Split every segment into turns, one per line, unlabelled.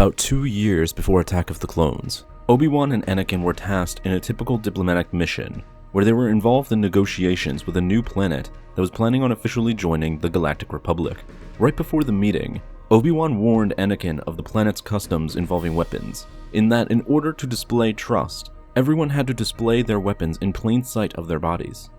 About 2 years before Attack of the Clones, Obi-Wan and Anakin were tasked in a typical diplomatic mission, where they were involved in negotiations with a new planet that was planning on officially joining the Galactic Republic. Right before the meeting, Obi-Wan warned Anakin of the planet's customs involving weapons, in that in order to display trust, everyone had to display their weapons in plain sight of their bodies.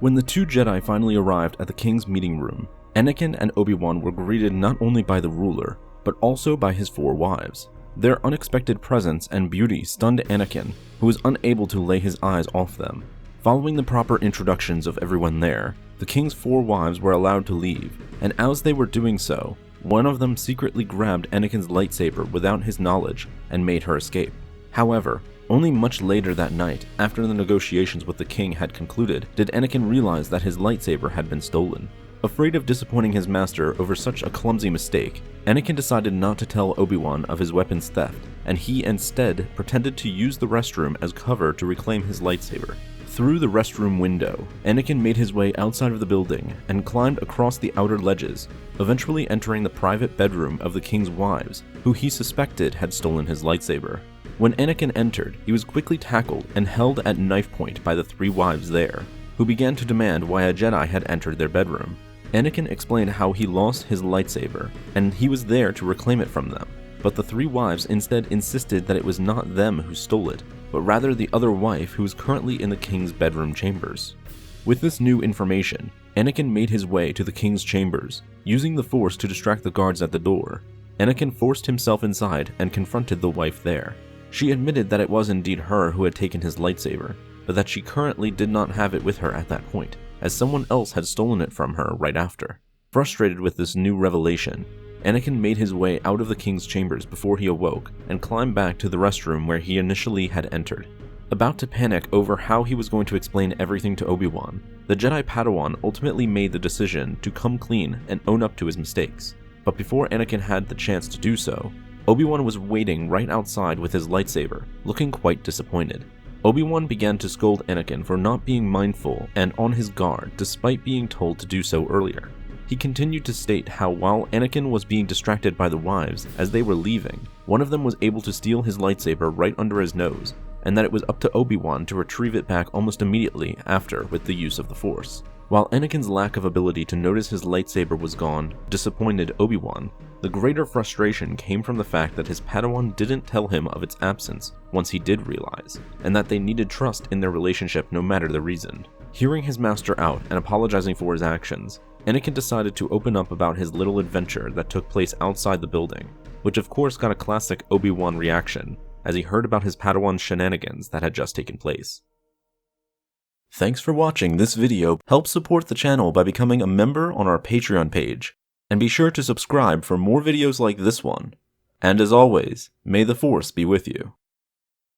When the two Jedi finally arrived at the King's meeting room, Anakin and Obi-Wan were greeted not only by the ruler, but also by his 4 wives. Their unexpected presence and beauty stunned Anakin, who was unable to lay his eyes off them. Following the proper introductions of everyone there, the King's 4 wives were allowed to leave, and as they were doing so, one of them secretly grabbed Anakin's lightsaber without his knowledge and made her escape. However, only much later that night, after the negotiations with the King had concluded, did Anakin realize that his lightsaber had been stolen. Afraid of disappointing his master over such a clumsy mistake, Anakin decided not to tell Obi-Wan of his weapon's theft, and he instead pretended to use the restroom as cover to reclaim his lightsaber. Through the restroom window, Anakin made his way outside of the building and climbed across the outer ledges, eventually entering the private bedroom of the King's wives, who he suspected had stolen his lightsaber. When Anakin entered, he was quickly tackled and held at knife point by the 3 wives there, who began to demand why a Jedi had entered their bedroom. Anakin explained how he lost his lightsaber, and he was there to reclaim it from them, but the 3 wives instead insisted that it was not them who stole it, but rather the other wife who was currently in the King's bedroom chambers. With this new information, Anakin made his way to the King's chambers, using the Force to distract the guards at the door. Anakin forced himself inside and confronted the wife there. She admitted that it was indeed her who had taken his lightsaber, but that she currently did not have it with her at that point, as someone else had stolen it from her right after. Frustrated with this new revelation, Anakin made his way out of the King's chambers before he awoke and climbed back to the restroom where he initially had entered. About to panic over how he was going to explain everything to Obi-Wan, the Jedi Padawan ultimately made the decision to come clean and own up to his mistakes. But before Anakin had the chance to do so, Obi-Wan was waiting right outside with his lightsaber, looking quite disappointed. Obi-Wan began to scold Anakin for not being mindful and on his guard despite being told to do so earlier. He continued to state how while Anakin was being distracted by the wives as they were leaving, one of them was able to steal his lightsaber right under his nose, and that it was up to Obi-Wan to retrieve it back almost immediately after with the use of the Force. While Anakin's lack of ability to notice his lightsaber was gone disappointed Obi-Wan, the greater frustration came from the fact that his Padawan didn't tell him of its absence once he did realize, and that they needed trust in their relationship no matter the reason. Hearing his master out and apologizing for his actions, Anakin decided to open up about his little adventure that took place outside the building, which of course got a classic Obi-Wan reaction as he heard about his Padawan's shenanigans that had just taken place. Thanks for watching this video. Help support the channel by becoming a member on our Patreon page, and be sure to subscribe for more videos like this one. And as always, may the Force be with you.